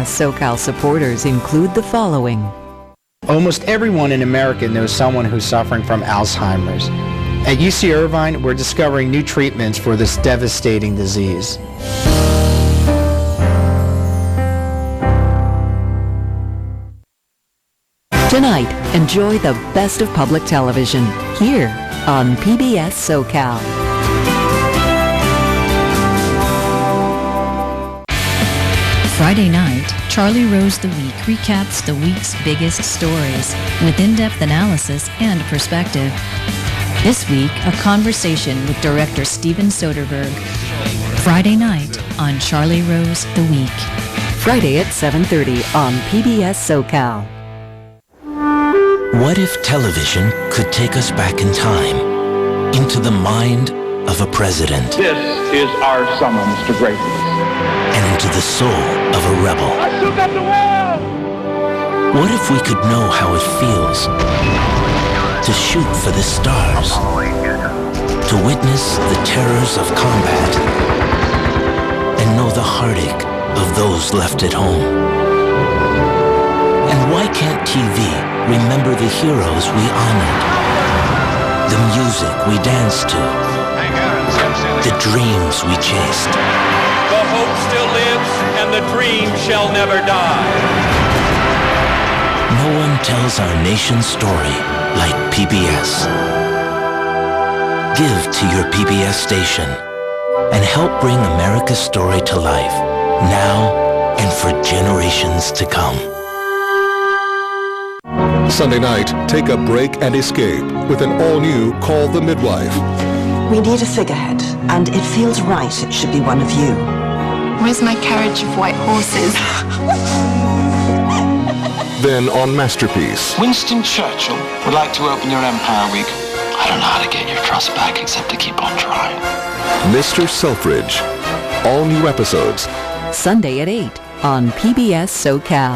SoCal supporters include the following. Almost everyone in America knows someone who's suffering from Alzheimer's. At UC Irvine, we're discovering new treatments for this devastating disease. Tonight, enjoy the best of public television here on PBS SoCal. Friday night, Charlie Rose The Week recaps the week's biggest stories with in-depth analysis and perspective. This week, a conversation with director Steven Soderbergh. Friday night on Charlie Rose The Week. Friday at 7:30 on PBS SoCal. What if television could take us back in time, into the mind of a president? This is our summons to greatness. And into the soul of a rebel. I shook up the world! What if we could know how it feels to shoot for the stars, to witness the terrors of combat, and know the heartache of those left at home? And why can't TV remember the heroes we honored, the music we danced to, the dreams we chased? The hope still lives, and the dream shall never die. No one tells our nation's story like PBS. Give to your PBS station and help bring America's story to life, now and for generations to come. Sunday night, take a break and escape with an all-new Call the Midwife. We need a figurehead, and it feels right it should be one of you. Where's my carriage of white horses? Then on Masterpiece. Winston Churchill would like to open your Empire Week. I don't know how to get your trust back except to keep on trying. Mr. Selfridge. All new episodes. Sunday at 8 on PBS SoCal.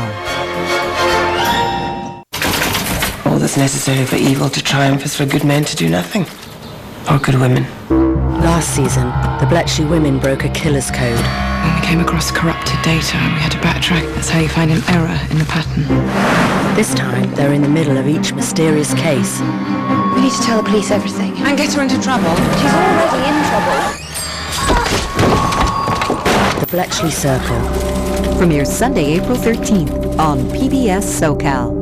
All that's necessary for evil to triumph is for good men to do nothing. Or good women. Last season, the Bletchley women broke a killer's code. When we came across corrupted data, we had to backtrack. That's how you find an error in the pattern. This time, they're in the middle of each mysterious case. We need to tell the police everything. And get her into trouble. She's already in trouble. The Bletchley Circle. Premieres Sunday, April 13th on PBS SoCal.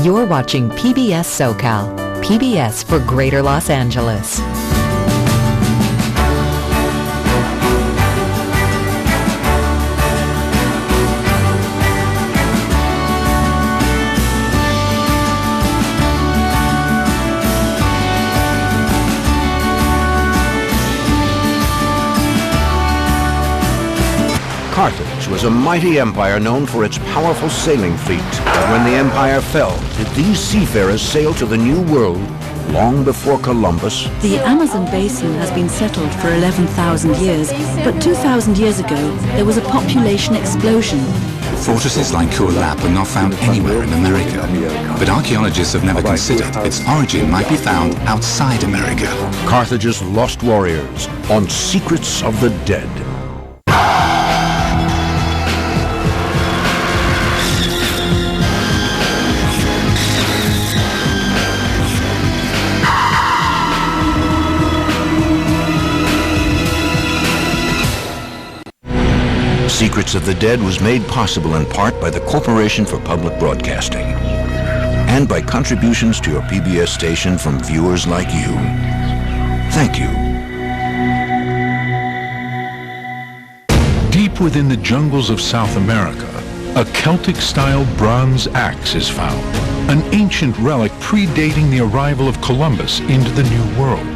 You're watching PBS SoCal. PBS for Greater Los Angeles. Carthage was a mighty empire known for its powerful sailing fleet. But when the empire fell, did these seafarers sail to the New World long before Columbus? The Amazon basin has been settled for 11,000 years, but 2,000 years ago there was a population explosion. Fortresses like Kur Lap are not found anywhere in America, but archaeologists have never considered its origin might be found outside America. Carthage's lost warriors on Secrets of the Dead. Secrets of the Dead was made possible in part by the Corporation for Public Broadcasting and by contributions to your PBS station from viewers like you. Thank you. Deep within the jungles of South America, a Celtic-style bronze axe is found, an ancient relic predating the arrival of Columbus into the New World.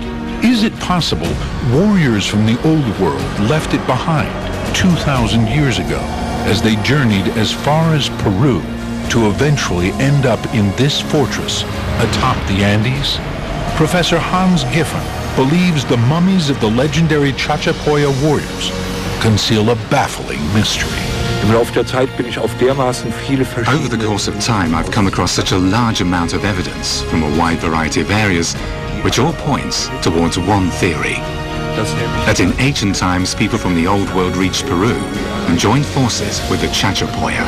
Is it possible warriors from the Old World left it behind 2,000 years ago as they journeyed as far as Peru to eventually end up in this fortress atop the Andes? Professor Hans Giffen believes the mummies of the legendary Chachapoya warriors conceal a baffling mystery. Over the course of time, I've come across such a large amount of evidence from a wide variety of areas, which all points towards one theory. that in ancient times people from the Old World reached Peru and joined forces with the Chachapoya.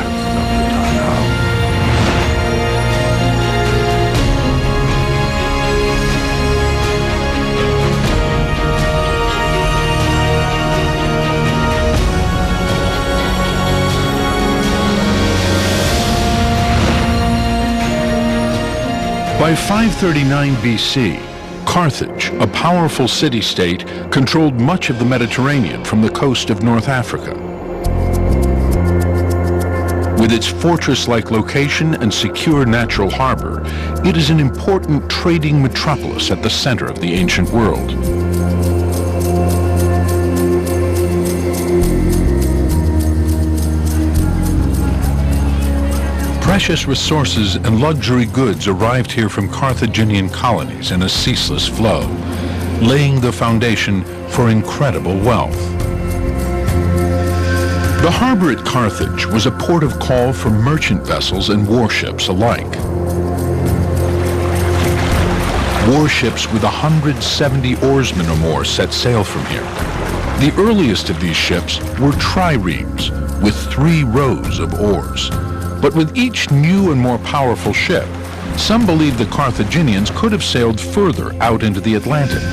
By 539 BC, Carthage, a powerful city-state, controlled much of the Mediterranean from the coast of North Africa. With its fortress-like location and secure natural harbor, it is an important trading metropolis at the center of the ancient world. Precious resources and luxury goods arrived here from Carthaginian colonies in a ceaseless flow, laying the foundation for incredible wealth. The harbor at Carthage was a port of call for merchant vessels and warships alike. Warships with 170 oarsmen or more set sail from here. The earliest of these ships were triremes, with 3 rows of oars. But with each new and more powerful ship, some believe the Carthaginians could have sailed further out into the Atlantic.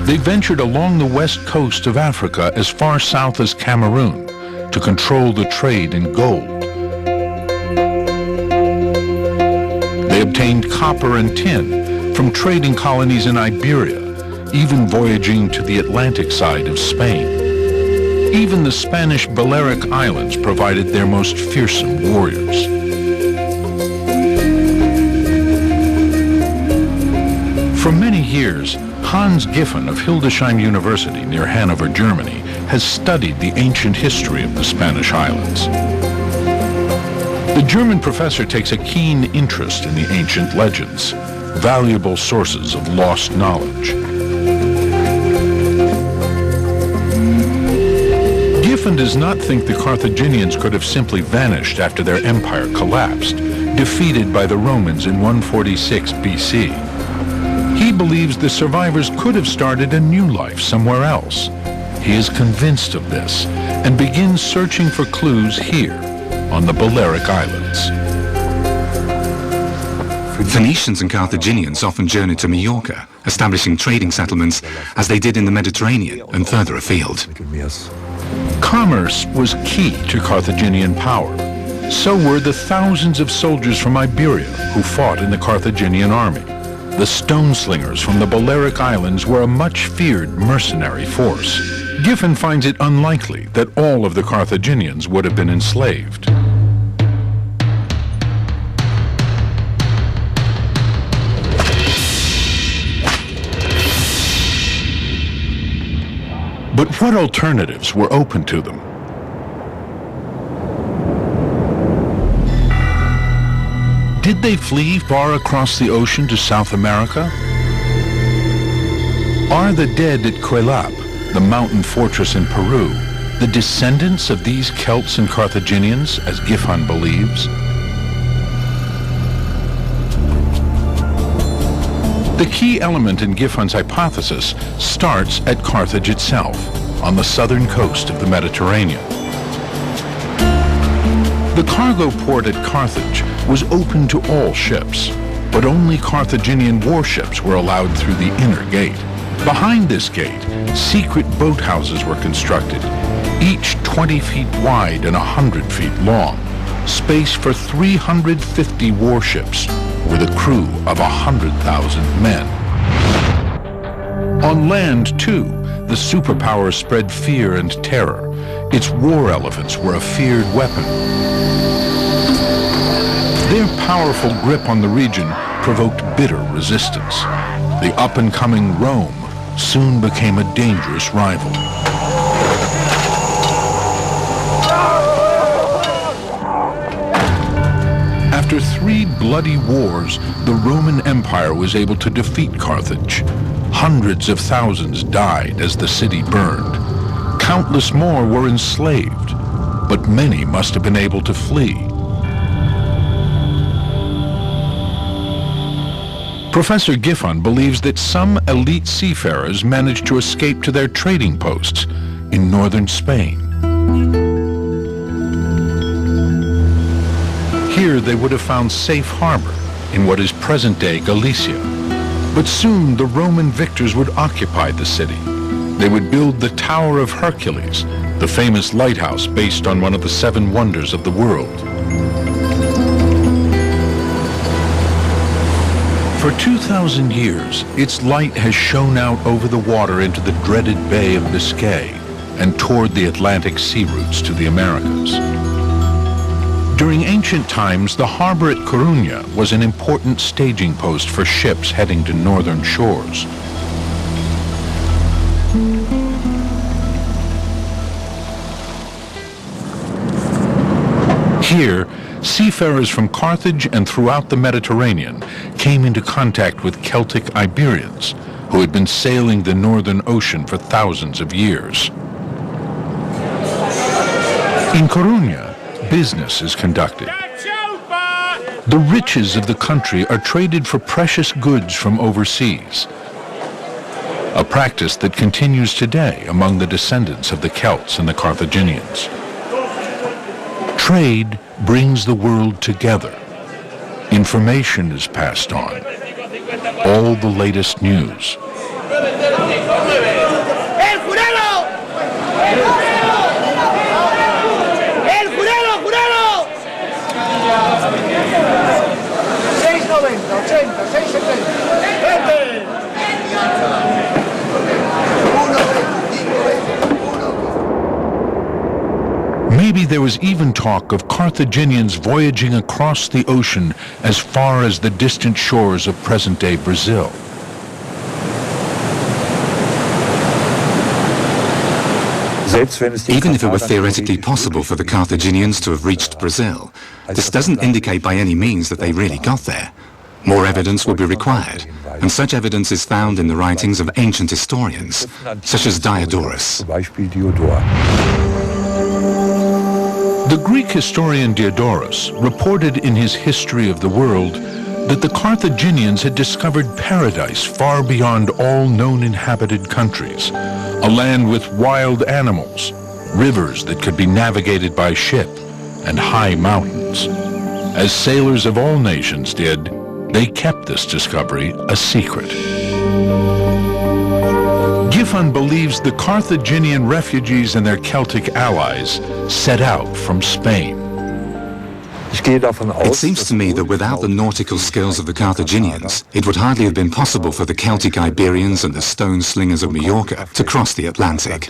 They ventured along the west coast of Africa as far south as Cameroon to control the trade in gold. They obtained copper and tin from trading colonies in Iberia, even voyaging to the Atlantic side of Spain. Even the Spanish Balearic Islands provided their most fearsome warriors. For many years, Hans Giffen of Hildesheim University near Hanover, Germany, has studied the ancient history of the Spanish islands. The German professor takes a keen interest in the ancient legends, valuable sources of lost knowledge. Giffen does not think the Carthaginians could have simply vanished after their empire collapsed, defeated by the Romans in 146 BC. He believes the survivors could have started a new life somewhere else. He is convinced of this and begins searching for clues here on the Balearic Islands. Phoenicians and Carthaginians often journeyed to Majorca, establishing trading settlements as they did in the Mediterranean and further afield. Commerce was key to Carthaginian power. So were the thousands of soldiers from Iberia who fought in the Carthaginian army. The stone slingers from the Balearic Islands were a much feared mercenary force. Giffen finds it unlikely that all of the Carthaginians would have been enslaved. But what alternatives were open to them? Did they flee far across the ocean to South America? Are the dead at Cuelap, the mountain fortress in Peru, the descendants of these Celts and Carthaginians, as Giffen believes? The key element in Giffen's hypothesis starts at Carthage itself, on the southern coast of the Mediterranean. The cargo port at Carthage was open to all ships, but only Carthaginian warships were allowed through the inner gate. Behind this gate, secret boathouses were constructed, each 20 feet wide and 100 feet long, space for 350 warships, with a crew of 100,000 men. On land, too, the superpower spread fear and terror. Its war elephants were a feared weapon. Their powerful grip on the region provoked bitter resistance. The up-and-coming Rome soon became a dangerous rival. After 3 bloody wars, the Roman Empire was able to defeat Carthage. Hundreds of thousands died as the city burned. Countless more were enslaved, but many must have been able to flee. Professor Giffon believes that some elite seafarers managed to escape to their trading posts in northern Spain. Here they would have found safe harbor in what is present-day Galicia. But soon the Roman victors would occupy the city. They would build the Tower of Hercules, the famous lighthouse based on one of the 7 wonders of the world. For 2,000 years, its light has shone out over the water into the dreaded Bay of Biscay and toward the Atlantic sea routes to the Americas. During ancient times, the harbor at Coruña was an important staging post for ships heading to northern shores. Here, seafarers from Carthage and throughout the Mediterranean came into contact with Celtic Iberians, who had been sailing the Northern Ocean for thousands of years. In Coruña, business is conducted. The riches of the country are traded for precious goods from overseas, a practice that continues today among the descendants of the Celts and the Carthaginians. Trade brings the world together. Information is passed on. All the latest news. Maybe there was even talk of Carthaginians voyaging across the ocean as far as the distant shores of present-day Brazil. Even if it were theoretically possible for the Carthaginians to have reached Brazil, this doesn't indicate by any means that they really got there. More evidence will be required, and such evidence is found in the writings of ancient historians, such as Diodorus. The Greek historian Diodorus reported in his History of the World that the Carthaginians had discovered paradise far beyond all known inhabited countries, a land with wild animals, rivers that could be navigated by ship, and high mountains. As sailors of all nations did, they kept this discovery a secret. Giffon believes the Carthaginian refugees and their Celtic allies set out from Spain. It seems to me that without the nautical skills of the Carthaginians, it would hardly have been possible for the Celtic Iberians and the stone slingers of Majorca to cross the Atlantic.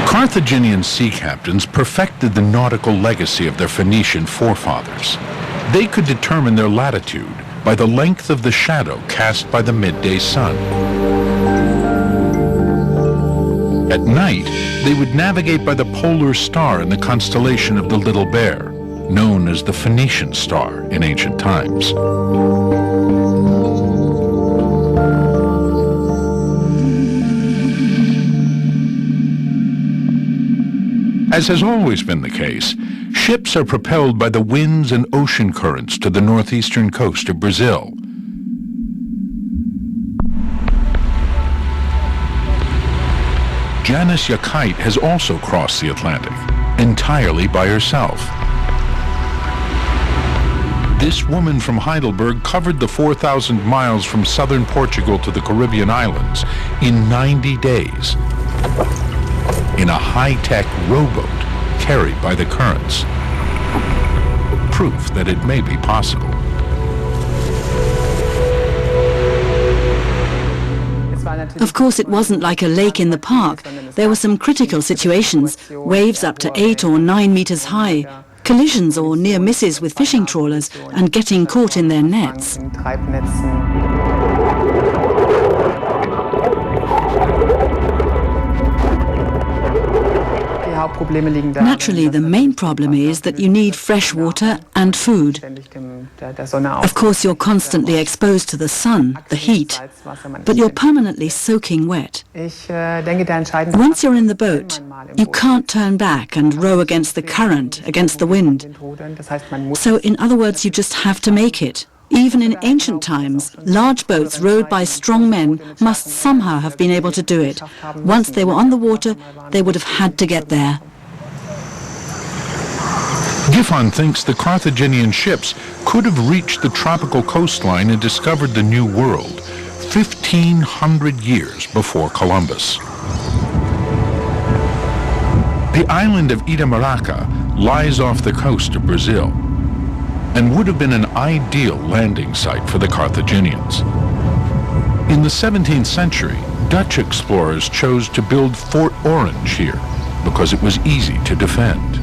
Carthaginian sea captains perfected the nautical legacy of their Phoenician forefathers. They could determine their latitude by the length of the shadow cast by the midday sun. At night, they would navigate by the polar star in the constellation of the Little Bear, known as the Phoenician star in ancient times. As has always been the case, ships are propelled by the winds and ocean currents to the northeastern coast of Brazil. Janice Yakite has also crossed the Atlantic, entirely by herself. This woman from Heidelberg covered the 4,000 miles from southern Portugal to the Caribbean islands in 90 days in a high-tech rowboat carried by the currents. Proof that it may be possible. Of course, it wasn't like a lake in the park. There were some critical situations, waves up to 8 or 9 meters high, collisions or near misses with fishing trawlers, and getting caught in their nets. Naturally, the main problem is that you need fresh water and food. Of course, you're constantly exposed to the sun, the heat, but you're permanently soaking wet. Once you're in the boat, you can't turn back and row against the current, against the wind. So, in other words, you just have to make it. Even in ancient times, large boats rowed by strong men must somehow have been able to do it. Once they were on the water, they would have had to get there. Giffon thinks the Carthaginian ships could have reached the tropical coastline and discovered the New World 1,500 years before Columbus. The island of Itamaraca lies off the coast of Brazil and would have been an ideal landing site for the Carthaginians. In the 17th century, Dutch explorers chose to build Fort Orange here because it was easy to defend.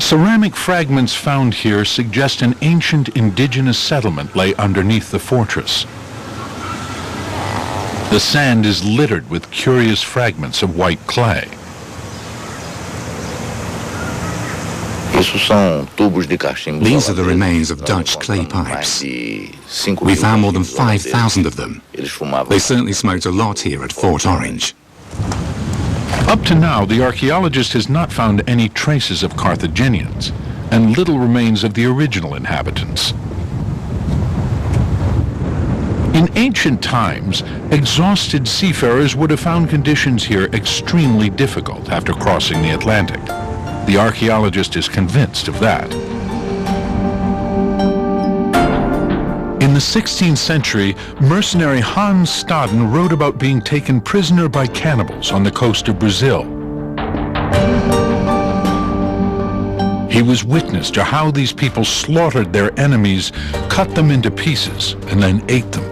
Ceramic fragments found here suggest an ancient indigenous settlement lay underneath the fortress. The sand is littered with curious fragments of white clay. These are the remains of Dutch clay pipes. We found more than 5,000 of them. They certainly smoked a lot here at Fort Orange. Up to now, the archaeologist has not found any traces of Carthaginians, and little remains of the original inhabitants. In ancient times, exhausted seafarers would have found conditions here extremely difficult after crossing the Atlantic. The archaeologist is convinced of that. In the 16th century, mercenary Hans Staden wrote about being taken prisoner by cannibals on the coast of Brazil. He was witness to how these people slaughtered their enemies, cut them into pieces, and then ate them.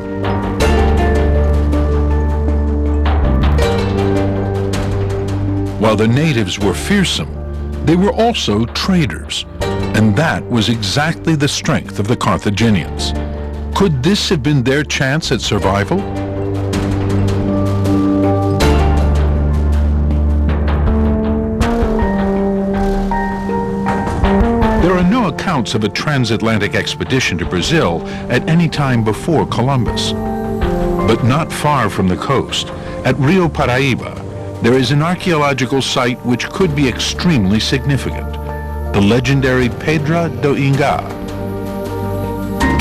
While the natives were fearsome, they were also traders, and that was exactly the strength of the Carthaginians. Could this have been their chance at survival? There are no accounts of a transatlantic expedition to Brazil at any time before Columbus. But not far from the coast, at Rio Paraíba, there is an archaeological site which could be extremely significant, the legendary Pedra do Ingá.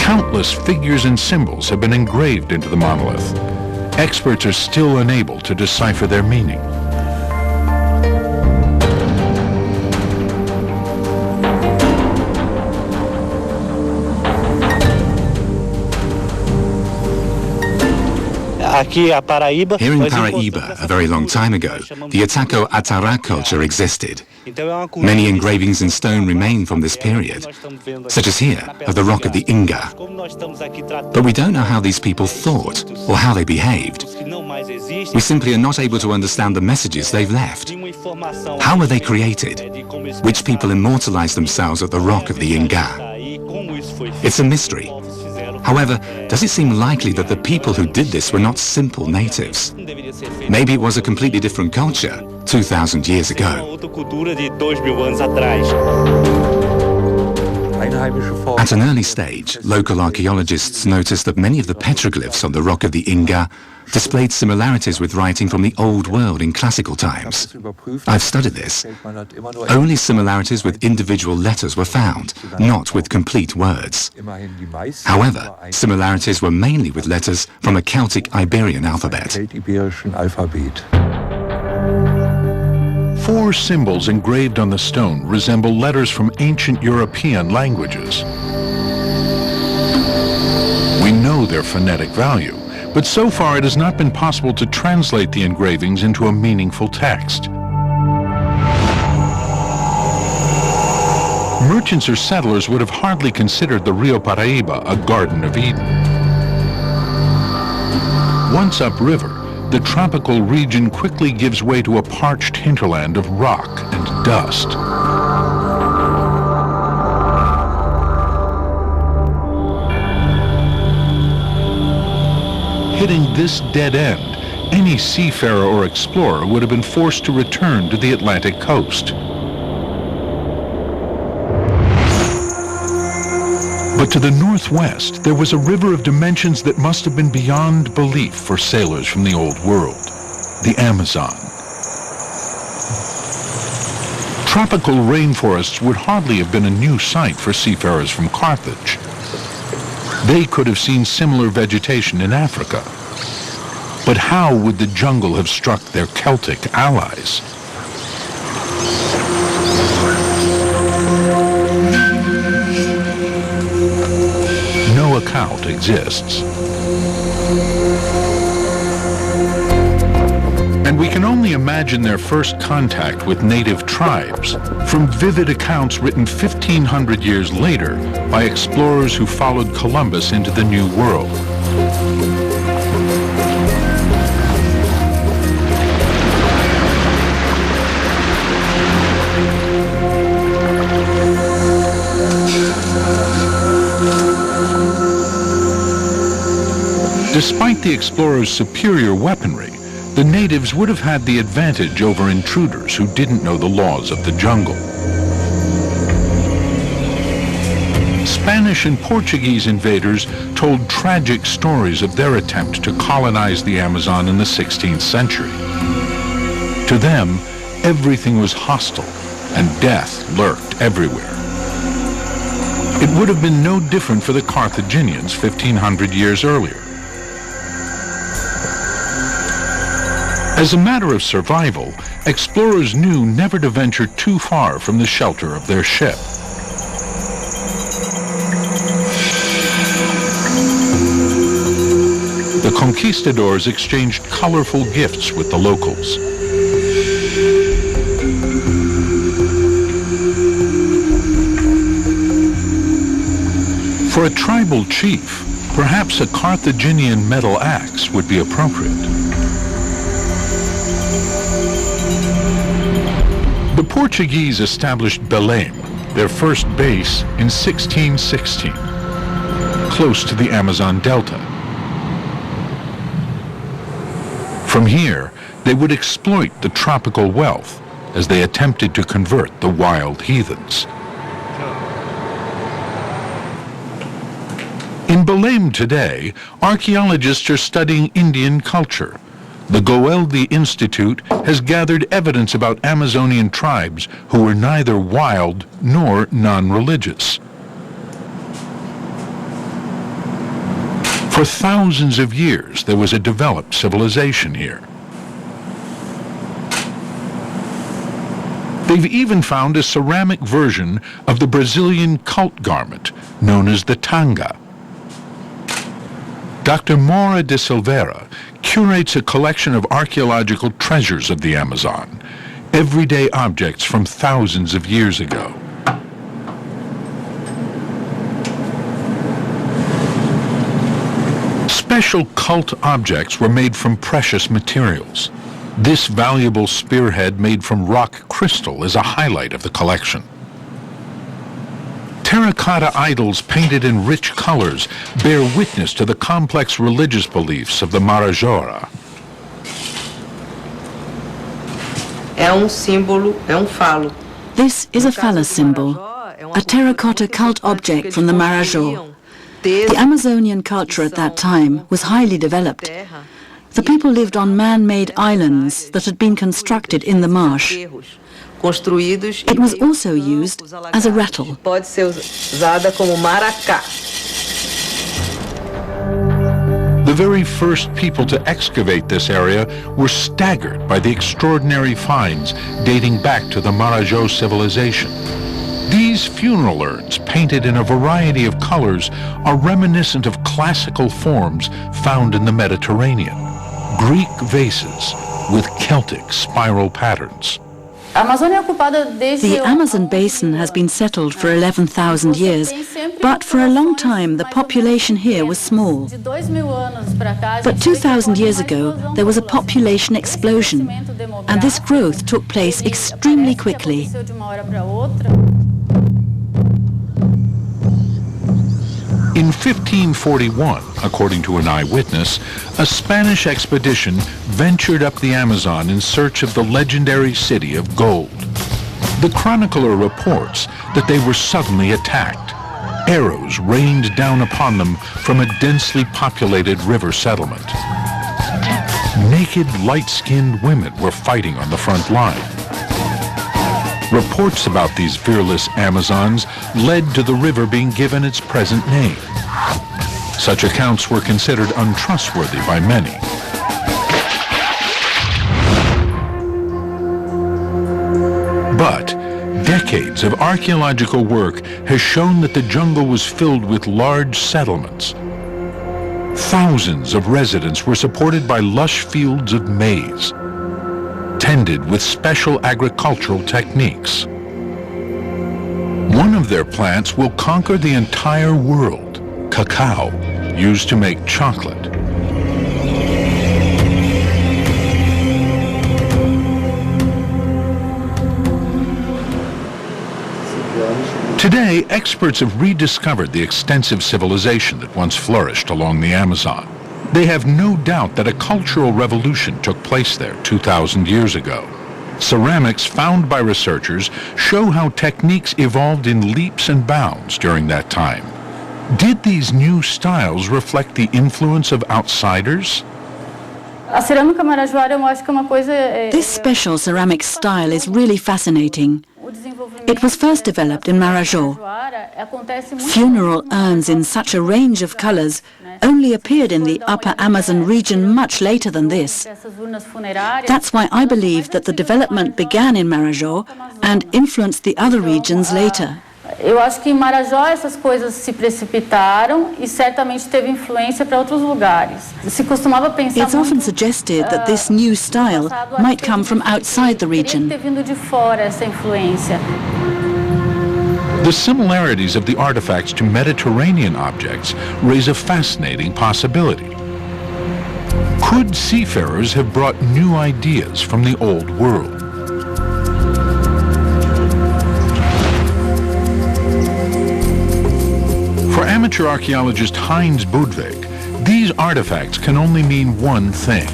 Countless figures and symbols have been engraved into the monolith. Experts are still unable to decipher their meaning. Here in Paraíba, a very long time ago, the Ataco Atara culture existed. Many engravings in stone remain from this period, such as here, of the rock of the Inga. But we don't know how these people thought or how they behaved. We simply are not able to understand the messages they've left. How were they created? Which people immortalized themselves at the rock of the Inga? It's a mystery. However, does it seem likely that the people who did this were not simple natives? Maybe it was a completely different culture 2,000 years ago. At an early stage, local archaeologists noticed that many of the petroglyphs on the rock of the Inga displayed similarities with writing from the Old World in classical times. I've studied this. Only similarities with individual letters were found, not with complete words. However, similarities were mainly with letters from a Celtic Iberian alphabet. 4 symbols engraved on the stone resemble letters from ancient European languages. We know their phonetic value, but so far it has not been possible to translate the engravings into a meaningful text. Merchants or settlers would have hardly considered the Rio Paraíba a Garden of Eden. Once upriver, the tropical region quickly gives way to a parched hinterland of rock and dust. Hitting this dead end, any seafarer or explorer would have been forced to return to the Atlantic coast. But to the northwest, there was a river of dimensions that must have been beyond belief for sailors from the Old World, the Amazon. Tropical rainforests would hardly have been a new sight for seafarers from Carthage. They could have seen similar vegetation in Africa. But how would the jungle have struck their Celtic allies? No account exists. And we can only imagine their first contact with native tribes from vivid accounts written 1,500 years later by explorers who followed Columbus into the New World. Despite the explorers' superior weaponry, the natives would have had the advantage over intruders who didn't know the laws of the jungle. Spanish and Portuguese invaders told tragic stories of their attempt to colonize the Amazon in the 16th century. To them, everything was hostile, and death lurked everywhere. It would have been no different for the Carthaginians 1,500 years earlier. As a matter of survival, explorers knew never to venture too far from the shelter of their ship. The conquistadors exchanged colorful gifts with the locals. For a tribal chief, perhaps a Carthaginian metal axe would be appropriate. The Portuguese established Belém, their first base, in 1616, close to the Amazon Delta. From here, they would exploit the tropical wealth as they attempted to convert the wild heathens. In Belém today, archaeologists are studying Indian culture. The Goeldi Institute has gathered evidence about Amazonian tribes who were neither wild nor non-religious. For thousands of years, there was a developed civilization here. They've even found a ceramic version of the Brazilian cult garment known as the tanga. Dr. Moura de Silveira curates a collection of archaeological treasures of the Amazon, everyday objects from thousands of years ago. Special cult objects were made from precious materials. This valuable spearhead made from rock crystal is a highlight of the collection. Terracotta idols painted in rich colors bear witness to the complex religious beliefs of the Marajora. This is a phallus symbol, a terracotta cult object from the Marajó. The Amazonian culture at that time was highly developed. The people lived on man-made islands that had been constructed in the marsh. It was also used as a rattle. The very first people to excavate this area were staggered by the extraordinary finds dating back to the Marajó civilization. These funeral urns, painted in a variety of colors, are reminiscent of classical forms found in the Mediterranean. Greek vases with Celtic spiral patterns. The Amazon basin has been settled for 11,000 years, but for a long time the population here was small. But 2,000 years ago there was a population explosion, and this growth took place extremely quickly. In 1541, according to an eyewitness, a Spanish expedition ventured up the Amazon in search of the legendary city of gold. The chronicler reports that they were suddenly attacked. Arrows rained down upon them from a densely populated river settlement. Naked, light-skinned women were fighting on the front line. Reports about these fearless Amazons led to the river being given its present name. Such accounts were considered untrustworthy by many. But decades of archaeological work has shown that the jungle was filled with large settlements. Thousands of residents were supported by lush fields of maize, tended with special agricultural techniques. One of their plants will conquer the entire world, cacao, used to make chocolate. Today, experts have rediscovered the extensive civilization that once flourished along the Amazon. They have no doubt that a cultural revolution took place there 2,000 years ago. Ceramics found by researchers show how techniques evolved in leaps and bounds during that time. Did these new styles reflect the influence of outsiders? This special ceramic style is really fascinating. It was first developed in Marajó. Funeral urns in such a range of colors only appeared in the upper Amazon region much later than this. That's why I believe that the development began in Marajó and influenced the other regions later. Eu acho que em Marajó essas coisas se precipitaram e certamente teve influência para outros lugares. Se costumava pensar It's often suggested that this new style might come from outside the region. ter vindo de fora essa influência. The similarities of the artifacts to Mediterranean objects raise a fascinating possibility. Could seafarers have brought new ideas from the old world? For amateur archaeologist Heinz Budwig, these artifacts can only mean one thing.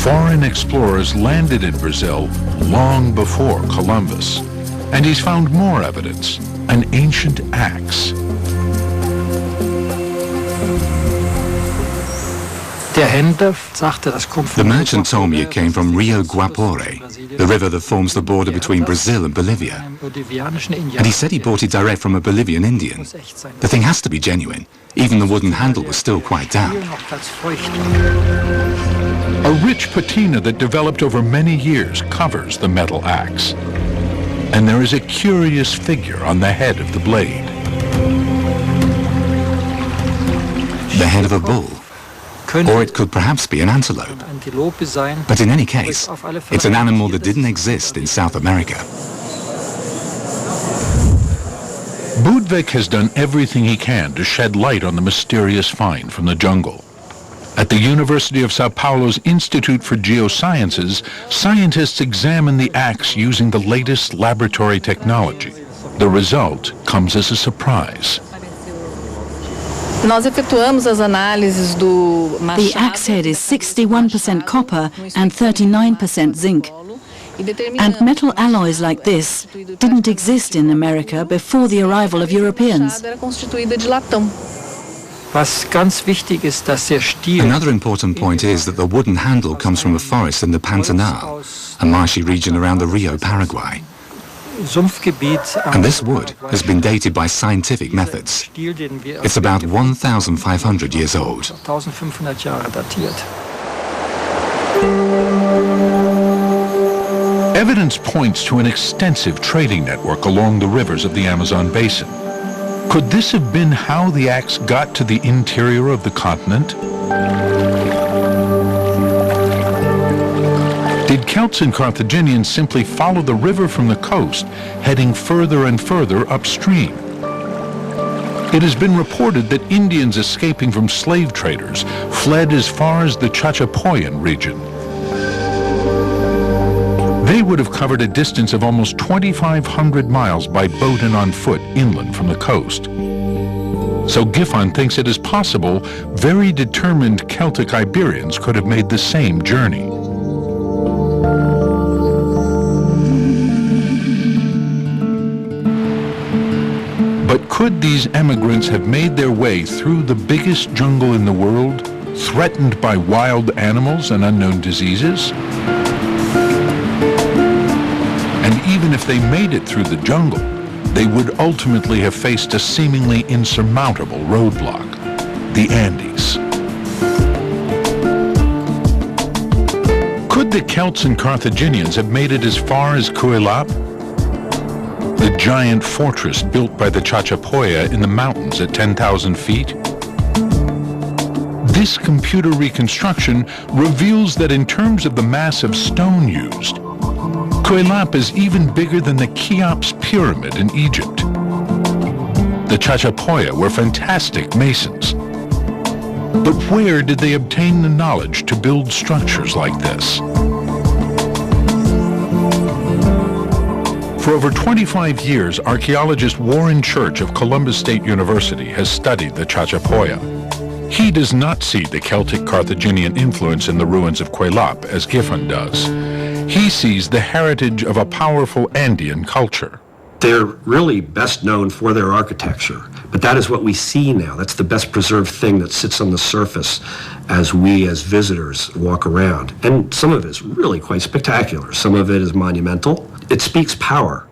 Foreign explorers landed in Brazil long before Columbus, and he's found more evidence, an ancient axe. The merchant told me it came from Rio Guapore, the river that forms the border between Brazil and Bolivia. And he said he bought it direct from a Bolivian Indian. The thing has to be genuine. Even the wooden handle was still quite damp. A rich patina that developed over many years covers the metal axe. And there is a curious figure on the head of the blade. The head of a bull. Or it could perhaps be an antelope. But in any case, it's an animal that didn't exist in South America. Budwig has done everything he can to shed light on the mysterious find from the jungle. At the University of Sao Paulo's Institute for Geosciences, scientists examine the axe using the latest laboratory technology. The result comes as a surprise. The axe head is 61% copper and 39% zinc. And metal alloys like this didn't exist in America before the arrival of Europeans. Another important point is that the wooden handle comes from a forest in the Pantanal, a marshy region around the Rio, Paraguay. And this wood has been dated by scientific methods. It's about 1,500 years old. Evidence points to an extensive trading network along the rivers of the Amazon basin. Could this have been how the axe got to the interior of the continent? Did Celts and Carthaginians simply follow the river from the coast, heading further and further upstream? It has been reported that Indians escaping from slave traders fled as far as the Chachapoyan region. They would have covered a distance of almost 2,500 miles by boat and on foot inland from the coast. So Giffon thinks it is possible very determined Celtic Iberians could have made the same journey. But could these emigrants have made their way through the biggest jungle in the world, threatened by wild animals and unknown diseases? And even if they made it through the jungle, they would ultimately have faced a seemingly insurmountable roadblock, the Andes. Could the Celts and Carthaginians have made it as far as Cuelap, the giant fortress built by the Chachapoya in the mountains at 10,000 feet? This computer reconstruction reveals that in terms of the mass of stone used, Cuelap is even bigger than the Cheops pyramid in Egypt. The Chachapoya were fantastic masons. But where did they obtain the knowledge to build structures like this? For over 25 years, archaeologist Warren Church of Columbus State University has studied the Chachapoya. He does not see the Celtic Carthaginian influence in the ruins of Cuelap as Giffen does. He sees the heritage of a powerful Andean culture. They're really best known for their architecture, but that is what we see now. That's the best preserved thing that sits on the surface as we as visitors walk around. And some of it is really quite spectacular. Some of it is monumental. It speaks power.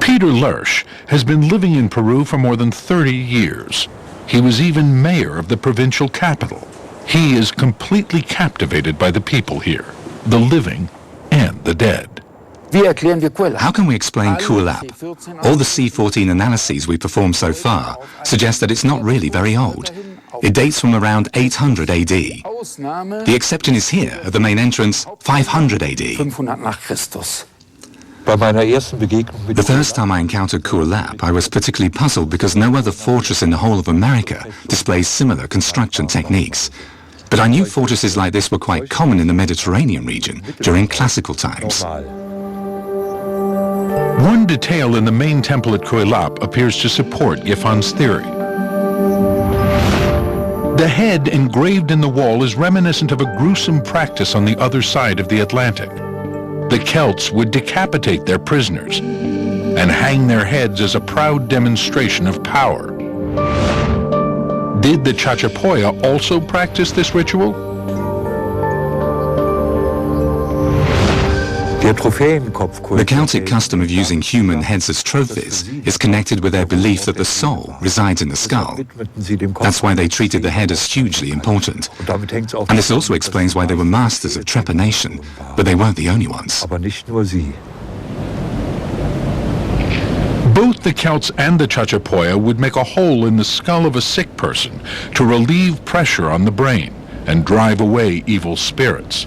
Peter Lersch has been living in Peru for more than 30 years. He was even mayor of the provincial capital. He is completely captivated by the people here, the living and the dead. How can we explain Cuelap? All the C14 analyses we performed so far suggest that it's not really very old. It dates from around 800 AD. The exception is here, at the main entrance, 500 AD. The first time I encountered Cuelap, I was particularly puzzled because no other fortress in the whole of America displays similar construction techniques. But I knew fortresses like this were quite common in the Mediterranean region during classical times. One detail in the main temple at Cuelap appears to support Giffen's theory. The head engraved in the wall is reminiscent of a gruesome practice on the other side of the Atlantic. The Celts would decapitate their prisoners and hang their heads as a proud demonstration of power. Did the Chachapoya also practice this ritual? The Celtic custom of using human heads as trophies is connected with their belief that the soul resides in the skull. That's why they treated the head as hugely important. And this also explains why they were masters of trepanation, but they weren't the only ones. Both the Celts and the Chachapoya would make a hole in the skull of a sick person to relieve pressure on the brain and drive away evil spirits.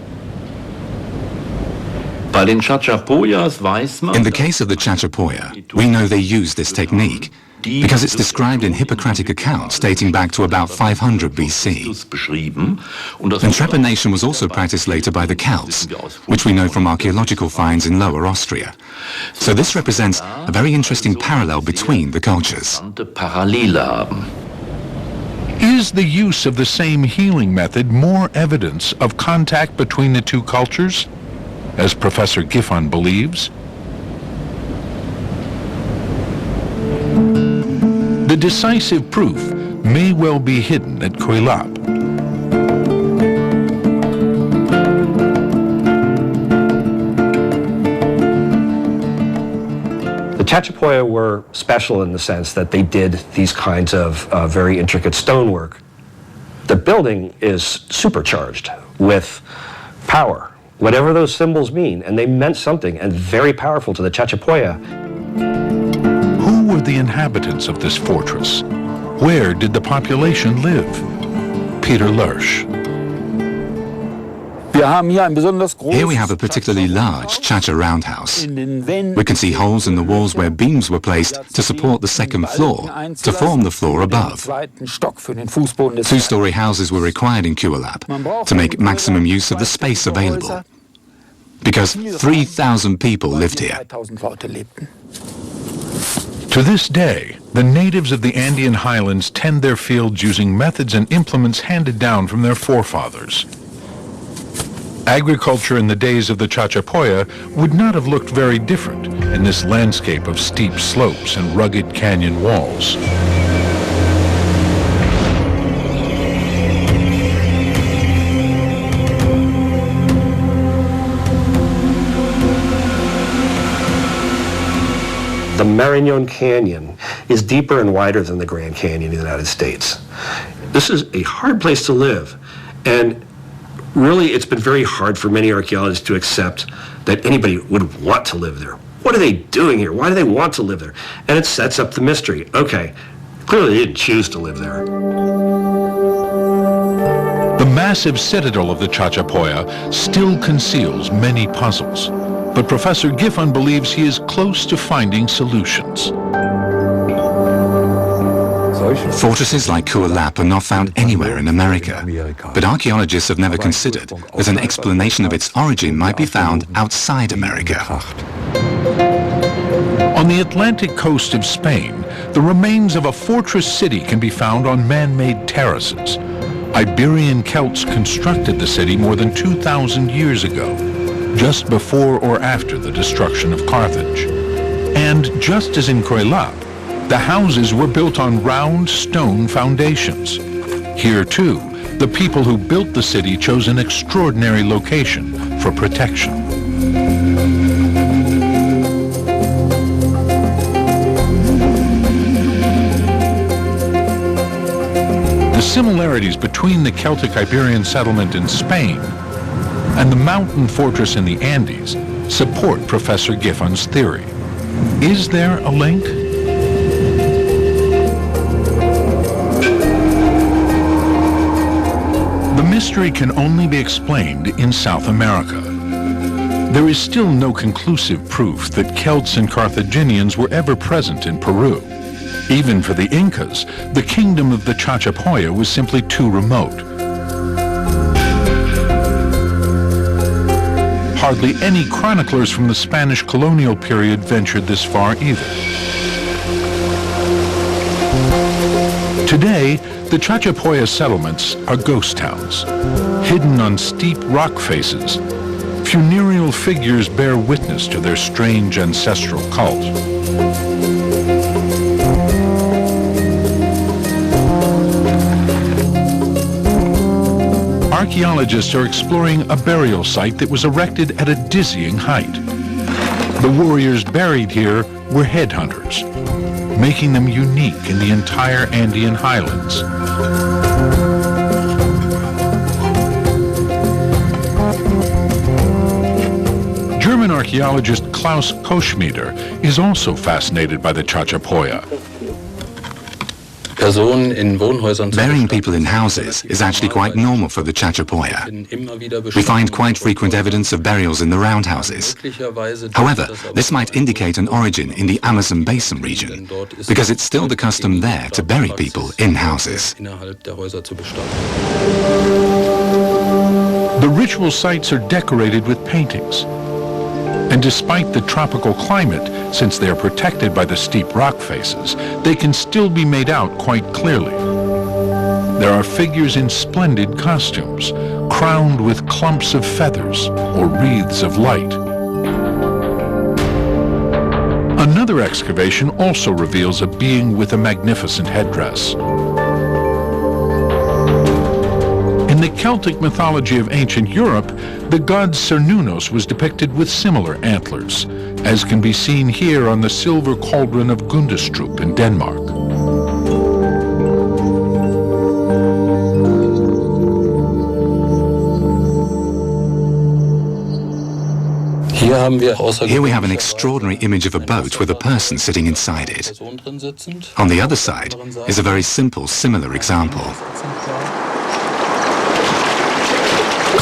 In the case of the Chachapoya, we know they used this technique because it's described in Hippocratic accounts dating back to about 500 BC. And trepanation was also practiced later by the Celts, which we know from archaeological finds in Lower Austria. So this represents a very interesting parallel between the cultures. Is the use of the same healing method more evidence of contact between the two cultures, as Professor Giffen believes? The decisive proof may well be hidden at Cuelap. The Chachapoya were special in the sense that they did these kinds of very intricate stonework. The building is supercharged with power, whatever those symbols mean, and they meant something, and very powerful to the Chachapoya. Who were the inhabitants of this fortress? Where did the population live? Peter Lersch. Here we have a particularly large Chacha roundhouse. We can see holes in the walls where beams were placed to support the second floor, to form the floor above. Two-story houses were required in Cuelap to make maximum use of the space available, because 3,000 people lived here. To this day, the natives of the Andean highlands tend their fields using methods and implements handed down from their forefathers. Agriculture in the days of the Chachapoya would not have looked very different in this landscape of steep slopes and rugged canyon walls. The Marañón Canyon is deeper and wider than the Grand Canyon in the United States. This is a hard place to live, and really it's been very hard for many archaeologists to accept that anybody would want to live there. What are they doing here? Why do they want to live there? And it sets up the mystery. Okay, clearly they didn't choose to live there. The massive citadel of the Chachapoya still conceals many puzzles, but Professor Giffon believes he is close to finding solutions. Fortresses like Kualap are not found anywhere in America, but archaeologists have never considered that an explanation of its origin might be found outside America. On the Atlantic coast of Spain, the remains of a fortress city can be found on man-made terraces. Iberian Celts constructed the city more than 2,000 years ago, just before or after the destruction of Carthage. And just as in Kualap, the houses were built on round stone foundations. Here, too, the people who built the city chose an extraordinary location for protection. The similarities between the Celtic Iberian settlement in Spain and the mountain fortress in the Andes support Professor Giffon's theory. Is there a link? The mystery can only be explained in South America. There is still no conclusive proof that Celts and Carthaginians were ever present in Peru. Even for the Incas, the kingdom of the Chachapoya was simply too remote. Hardly any chroniclers from the Spanish colonial period ventured this far either. Today, the Chachapoya settlements are ghost towns. Hidden on steep rock faces, funereal figures bear witness to their strange ancestral cult. Archaeologists are exploring a burial site that was erected at a dizzying height. The warriors buried here were headhunters, making them unique in the entire Andean highlands. German archaeologist Klaus Koschmieder is also fascinated by the Chachapoya. Burying people in houses is actually quite normal for the Chachapoya. We find quite frequent evidence of burials in the roundhouses. However, this might indicate an origin in the Amazon basin region, because it's still the custom there to bury people in houses. The ritual sites are decorated with paintings. And despite the tropical climate, since they are protected by the steep rock faces, they can still be made out quite clearly. There are figures in splendid costumes, crowned with clumps of feathers or wreaths of light. Another excavation also reveals a being with a magnificent headdress. In the Celtic mythology of ancient Europe, the god Cernunnos was depicted with similar antlers, as can be seen here on the silver cauldron of Gundestrup in Denmark. Here we have an extraordinary image of a boat with a person sitting inside it. On the other side is a very simple, similar example.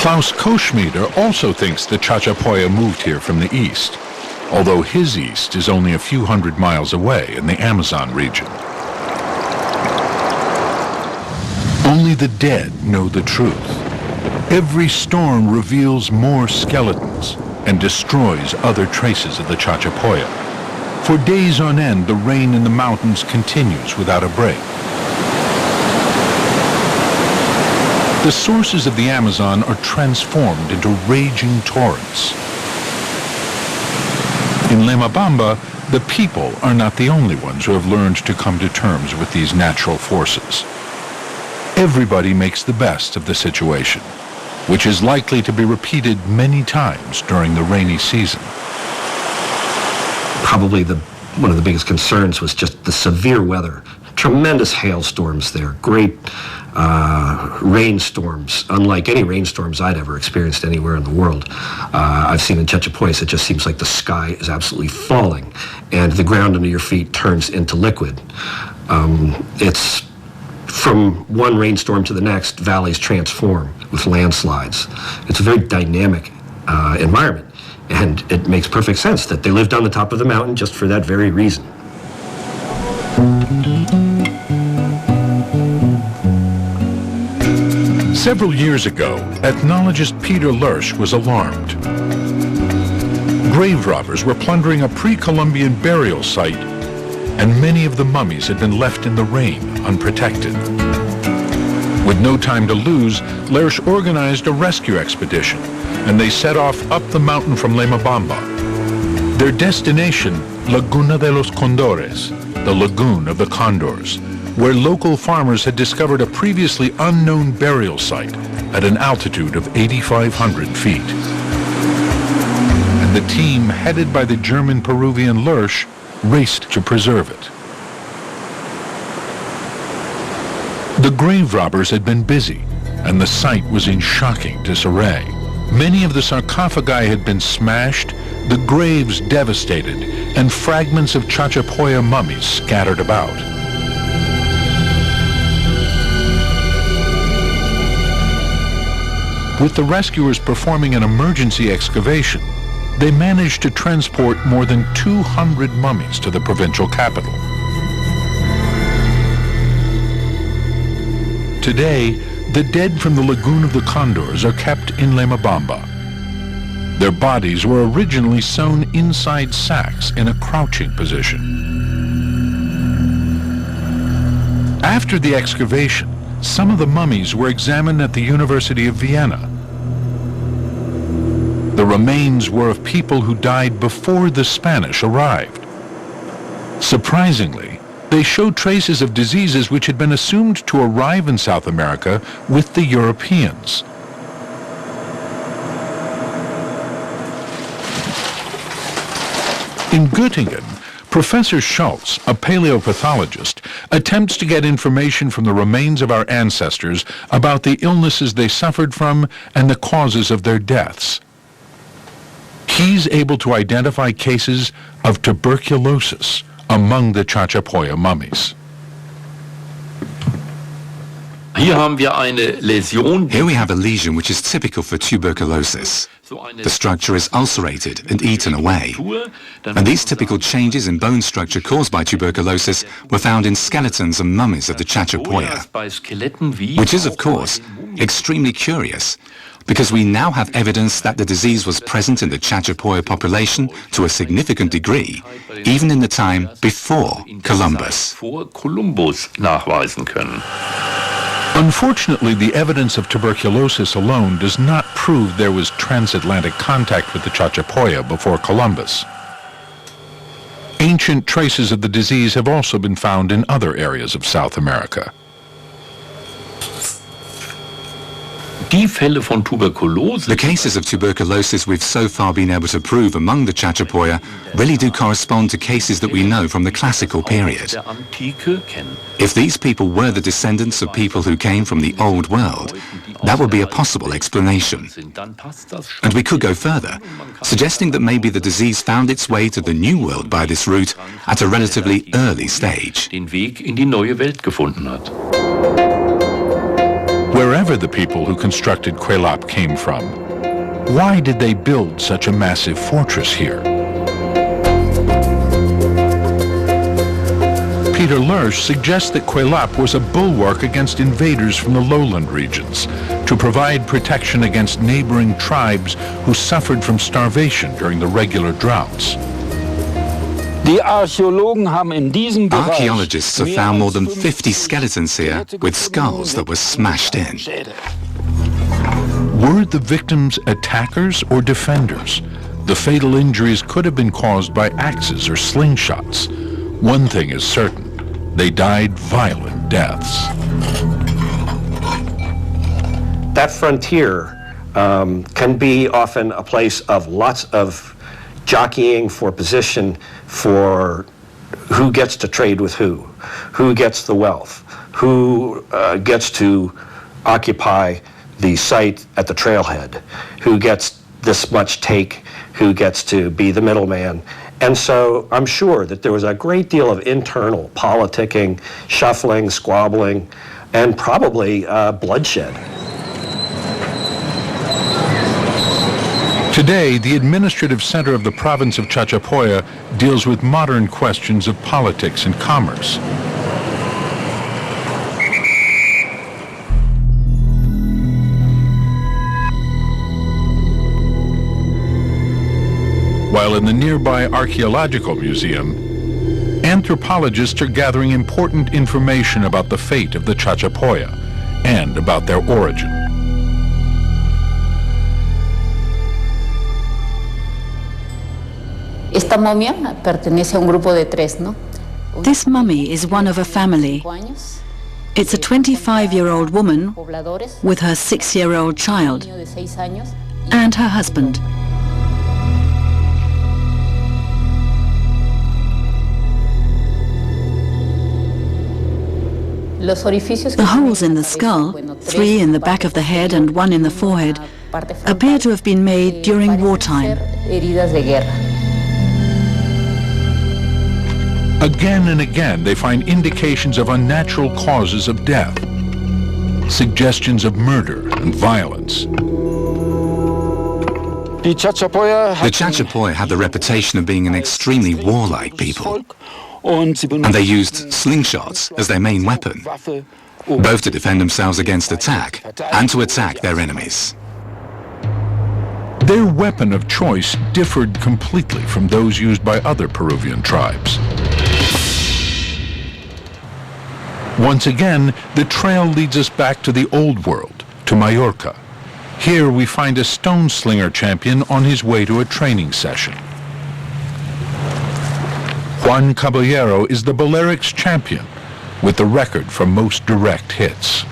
Klaus Koschmieder also thinks the Chachapoya moved here from the east, although his east is only a few hundred miles away in the Amazon region. Only the dead know the truth. Every storm reveals more skeletons and destroys other traces of the Chachapoya. For days on end, the rain in the mountains continues without a break. The sources of the Amazon are transformed into raging torrents. In Lemabamba, the people are not the only ones who have learned to come to terms with these natural forces. Everybody makes the best of the situation, which is likely to be repeated many times during the rainy season. Probably the one of the biggest concerns was just the severe weather. Tremendous hailstorms there, great rainstorms, unlike any rainstorms I'd ever experienced anywhere in the world. I've seen in Chachapoyas, it just seems like the sky is absolutely falling and the ground under your feet turns into liquid. It's from one rainstorm to the next, valleys transform with landslides. It's a very dynamic environment, and it makes perfect sense that they lived on the top of the mountain just for that very reason. Several years ago, ethnologist Peter Lersch was alarmed. Grave robbers were plundering a pre-Columbian burial site, and many of the mummies had been left in the rain, unprotected. With no time to lose, Lersch organized a rescue expedition, and they set off up the mountain from Lemabamba. Their destination, Laguna de los Condores, the lagoon of the condors, where local farmers had discovered a previously unknown burial site at an altitude of 8,500 feet. And the team, headed by the German-Peruvian Lersch, raced to preserve it. The grave robbers had been busy, and the site was in shocking disarray. Many of the sarcophagi had been smashed, the graves devastated, and fragments of Chachapoya mummies scattered about. With the rescuers performing an emergency excavation, they managed to transport more than 200 mummies to the provincial capital. Today, the dead from the Lagoon of the Condors are kept in Lemabamba. Their bodies were originally sewn inside sacks in a crouching position. After the excavation, some of the mummies were examined at the University of Vienna. The remains were of people who died before the Spanish arrived. Surprisingly, they showed traces of diseases which had been assumed to arrive in South America with the Europeans. In Göttingen, Professor Schultz, a paleopathologist, attempts to get information from the remains of our ancestors about the illnesses they suffered from and the causes of their deaths. He's able to identify cases of tuberculosis among the Chachapoya mummies. Here we have a lesion which is typical for tuberculosis. The structure is ulcerated and eaten away. And these typical changes in bone structure caused by tuberculosis were found in skeletons and mummies of the Chachapoya, which is, of course, extremely curious, because we now have evidence that the disease was present in the Chachapoya population to a significant degree, even in the time before Columbus. Unfortunately, the evidence of tuberculosis alone does not prove there was transatlantic contact with the Chachapoya before Columbus. Ancient traces of the disease have also been found in other areas of South America. The cases of tuberculosis we've so far been able to prove among the Chachapoya really do correspond to cases that we know from the classical period. If these people were the descendants of people who came from the Old World, that would be a possible explanation. And we could go further, suggesting that maybe the disease found its way to the New World by this route at a relatively early stage. Wherever the people who constructed Cuelap came from, why did they build such a massive fortress here? Peter Lersch suggests that Cuelap was a bulwark against invaders from the lowland regions to provide protection against neighboring tribes who suffered from starvation during the regular droughts. Archaeologists have found more than 50 skeletons here with skulls that were smashed in. Were the victims attackers or defenders? The fatal injuries could have been caused by axes or slingshots. One thing is certain, they died violent deaths. That frontier can be often a place of lots of jockeying for position, for who gets to trade with who gets the wealth, who gets to occupy the site at the trailhead, who gets this much take, who gets to be the middleman. And so I'm sure that there was a great deal of internal politicking, shuffling, squabbling, and probably bloodshed. Today, the administrative center of the province of Chachapoya deals with modern questions of politics and commerce. While in the nearby archaeological museum, anthropologists are gathering important information about the fate of the Chachapoya and about their origin. Esta momia pertenece a un grupo de tres, ¿no? This mummy is one of a family. It's a 25-year-old woman with her 6-year-old child and her husband. The holes in the skull, 3 in the back of the head and 1 in the forehead, appear to have been made during wartime. Again and again, they find indications of unnatural causes of death, suggestions of murder and violence. The Chachapoya had the reputation of being an extremely warlike people, and they used slingshots as their main weapon, both to defend themselves against attack and to attack their enemies. Their weapon of choice differed completely from those used by other Peruvian tribes. Once again, the trail leads us back to the old world, to Mallorca. Here we find a stone slinger champion on his way to a training session. Juan Caballero is the Balearics champion with the record for most direct hits.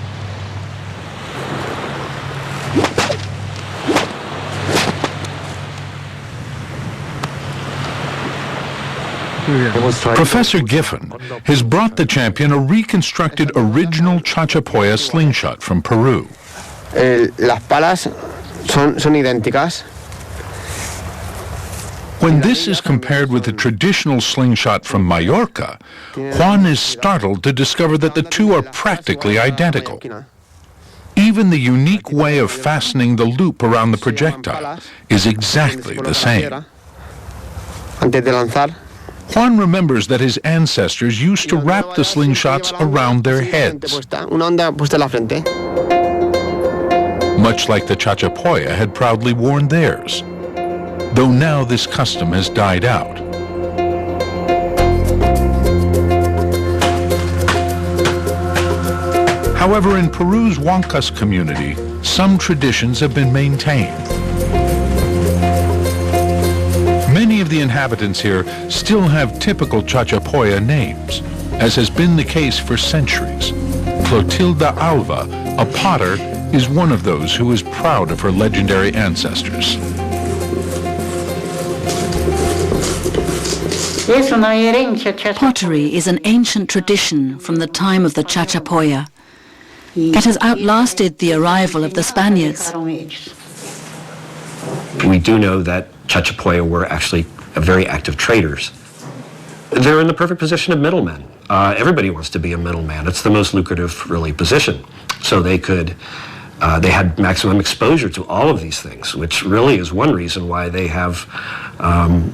Professor Giffen has brought the champion a reconstructed original Chachapoya slingshot from Peru. Las palas son idénticas. When this is compared with the traditional slingshot from Mallorca, Juan is startled to discover that the two are practically identical. Even the unique way of fastening the loop around the projectile is exactly the same. Juan remembers that his ancestors used to wrap the slingshots around their heads, much like the Chachapoya had proudly worn theirs, though now this custom has died out. However, in Peru's Huancas community, some traditions have been maintained. Many of the inhabitants here still have typical Chachapoya names, as has been the case for centuries. Clotilda Alva, a potter, is one of those who is proud of her legendary ancestors. Pottery is an ancient tradition from the time of the Chachapoya. It has outlasted the arrival of the Spaniards. We do know that Chachapoya were actually very active traders. They're in the perfect position of middlemen. Everybody wants to be a middleman. It's the most lucrative, really, position. So they had maximum exposure to all of these things, which really is one reason why they have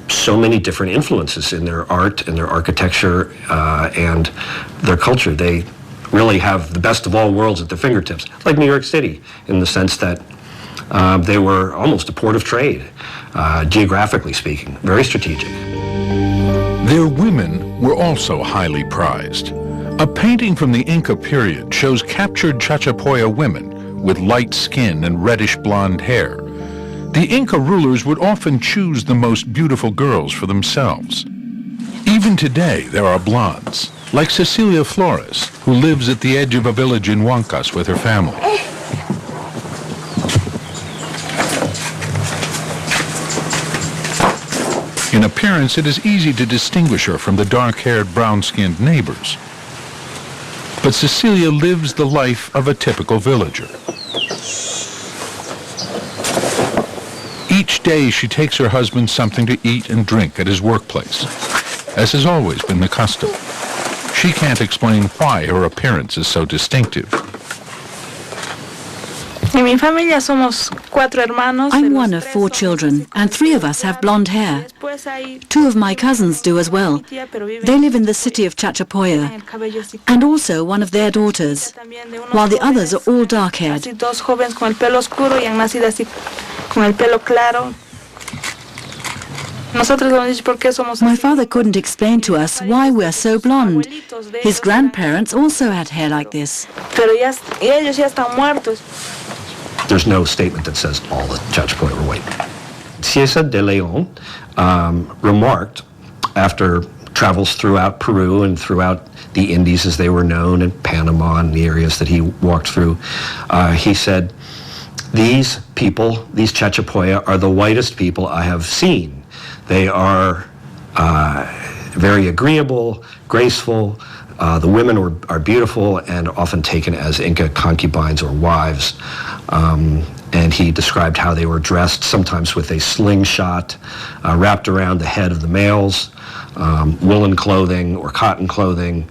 so many different influences in their art and their architecture and their culture. They really have the best of all worlds at their fingertips, like New York City, in the sense that they were almost a port of trade, geographically speaking, very strategic. Their women were also highly prized. A painting from the Inca period shows captured Chachapoya women with light skin and reddish blonde hair. The Inca rulers would often choose the most beautiful girls for themselves. Even today, there are blondes, like Cecilia Flores, who lives at the edge of a village in Huancas with her family. In appearance, it is easy to distinguish her from the dark-haired, brown-skinned neighbors. But Cecilia lives the life of a typical villager. Each day, she takes her husband something to eat and drink at his workplace, as has always been the custom. She can't explain why her appearance is so distinctive. I'm one of 4 children, and 3 of us have blonde hair. 2 of my cousins do as well. They live in the city of Chachapoya, and also one of their daughters, while the others are all dark-haired. My father couldn't explain to us why we're so blonde. His grandparents also had hair like this. There's no statement that says all the Chachapoya were white. Cieza de Leon remarked, after travels throughout Peru and throughout the Indies as they were known, and Panama and the areas that he walked through, he said, "These people, these Chachapoya, are the whitest people I have seen. They are very agreeable, graceful. The women are beautiful and often taken as Inca concubines or wives." And he described how they were dressed, sometimes with a slingshot wrapped around the head of the males, woolen clothing or cotton clothing.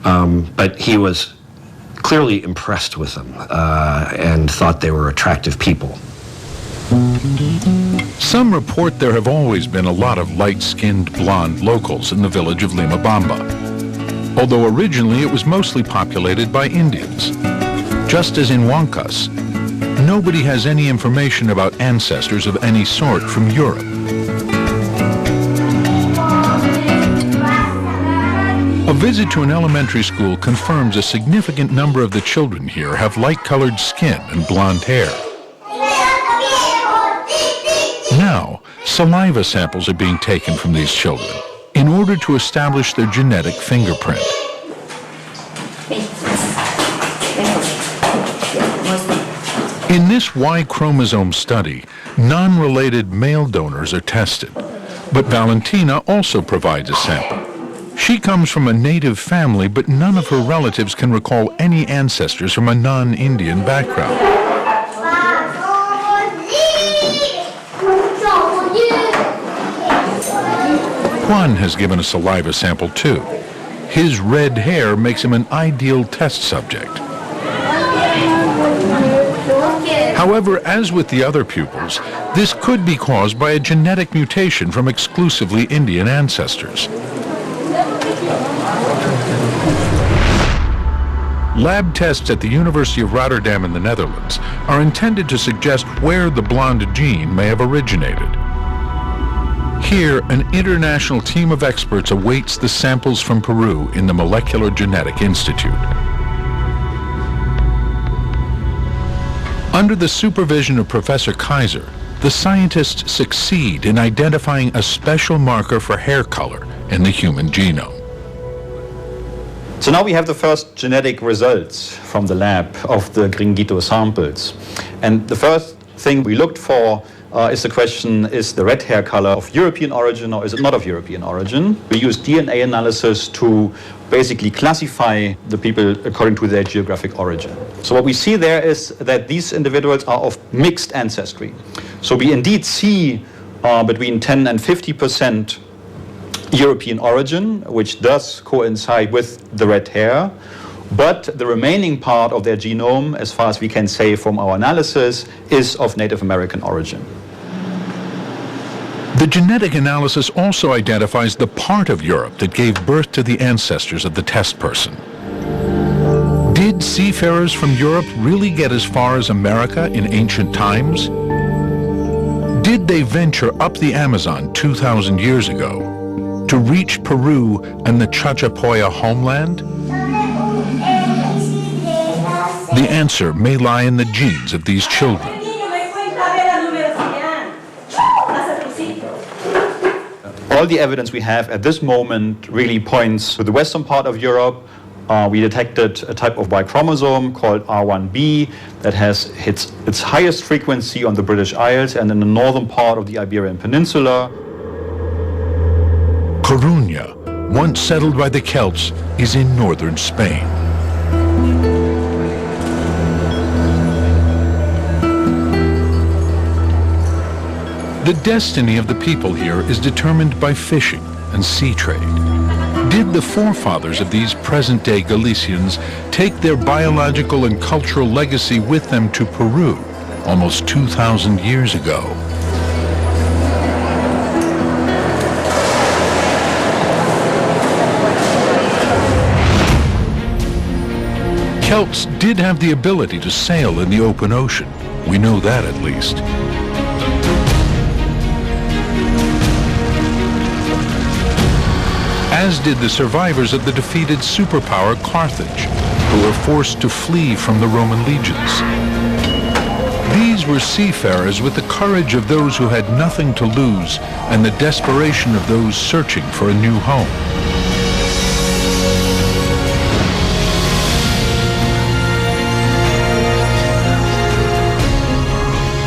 But he was clearly impressed with them and thought they were attractive people. Some report there have always been a lot of light-skinned blonde locals in the village of Limabamba, although originally it was mostly populated by Indians. Just as in Huancas, nobody has any information about ancestors of any sort from Europe. A visit to an elementary school confirms a significant number of the children here have light-colored skin and blonde hair. Now, saliva samples are being taken from these children in order to establish their genetic fingerprint. In this Y chromosome study, non-related male donors are tested, but Valentina also provides a sample. She comes from a native family, but none of her relatives can recall any ancestors from a non-Indian background. Juan has given a saliva sample too. His red hair makes him an ideal test subject. However, as with the other pupils, this could be caused by a genetic mutation from exclusively Indian ancestors. Lab tests at the University of Rotterdam in the Netherlands are intended to suggest where the blonde gene may have originated. Here, an international team of experts awaits the samples from Peru in the Molecular Genetic Institute. Under the supervision of Professor Kaiser, the scientists succeed in identifying a special marker for hair color in the human genome. So now we have the first genetic results from the lab of the Gringito samples. And the first thing we looked for is the question, is the red hair color of European origin or is it not of European origin? We use DNA analysis to basically classify the people according to their geographic origin. So what we see there is that these individuals are of mixed ancestry. So we indeed see between 10 and 50% European origin, which does coincide with the red hair. But the remaining part of their genome, as far as we can say from our analysis, is of Native American origin. The genetic analysis also identifies the part of Europe that gave birth to the ancestors of the test person. Did seafarers from Europe really get as far as America in ancient times? Did they venture up the Amazon 2,000 years ago to reach Peru and the Chachapoya homeland? The answer may lie in the genes of these children. All the evidence we have at this moment really points to the western part of Europe. We detected a type of Y chromosome called R1b that has its highest frequency on the British Isles and in the northern part of the Iberian Peninsula. Coruña, once settled by the Celts, is in northern Spain. The destiny of the people here is determined by fishing and sea trade. Did the forefathers of these present-day Galicians take their biological and cultural legacy with them to Peru almost 2,000 years ago? Celts did have the ability to sail in the open ocean. We know that at least. As did the survivors of the defeated superpower Carthage, who were forced to flee from the Roman legions. These were seafarers with the courage of those who had nothing to lose and the desperation of those searching for a new home.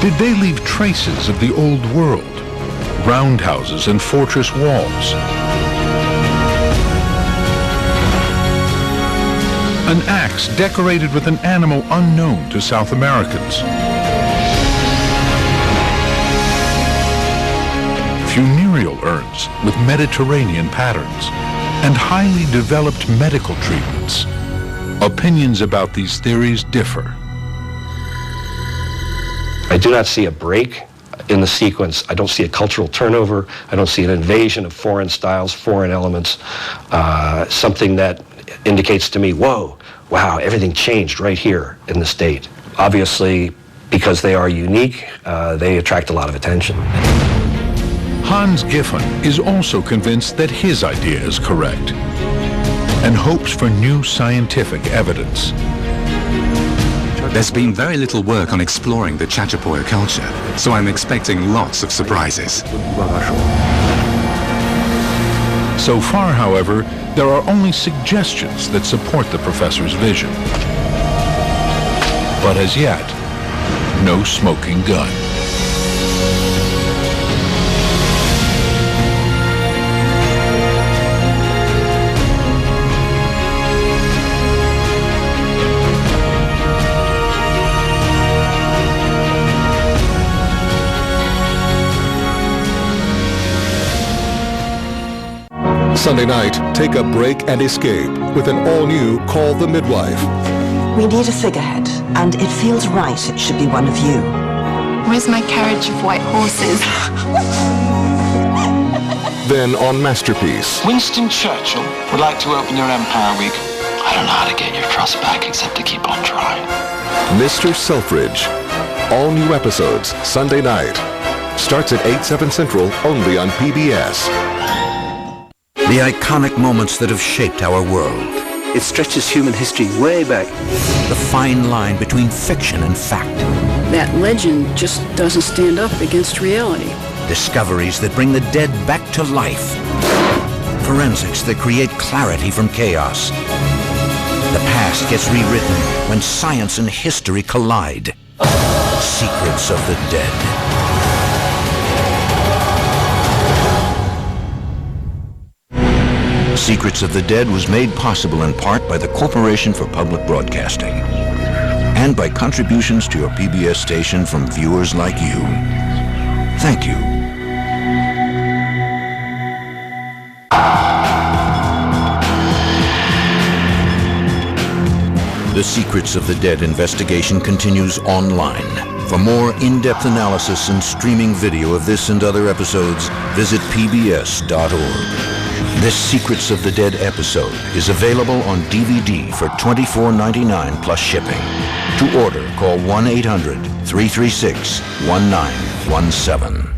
Did they leave traces of the old world? Roundhouses and fortress walls? An axe decorated with an animal unknown to South Americans. Funereal urns with Mediterranean patterns and highly developed medical treatments. Opinions about these theories differ. I do not see a break in the sequence. I don't see a cultural turnover. I don't see an invasion of foreign styles, foreign elements, something that indicates to me, whoa, wow, everything changed right here in the state. Obviously, because they are unique, they attract a lot of attention. Hans Giffen is also convinced that his idea is correct and hopes for new scientific evidence. There's been very little work on exploring the Chachapoya culture, so I'm expecting lots of surprises. So far, however, there are only suggestions that support the professor's vision. But as yet, no smoking gun. Sunday night, take a break and escape with an all-new Call the Midwife. We need a figurehead, and it feels right it should be one of you. Where's my carriage of white horses? Then on Masterpiece. Winston Churchill would like to open your Empire Week. I don't know how to get your trust back except to keep on trying. Mr. Selfridge. All new episodes, Sunday night. Starts at 8/7 Central, only on PBS. The iconic moments that have shaped our world. It stretches human history way back. The fine line between fiction and fact. That legend just doesn't stand up against reality. Discoveries that bring the dead back to life. Forensics that create clarity from chaos. The past gets rewritten when science and history collide. Secrets of the Dead. Secrets of the Dead was made possible in part by the Corporation for Public Broadcasting and by contributions to your PBS station from viewers like you. Thank you. The Secrets of the Dead investigation continues online. For more in-depth analysis and streaming video of this and other episodes, visit pbs.org. This Secrets of the Dead episode is available on DVD for $24.99 plus shipping. To order, call 1-800-336-1917.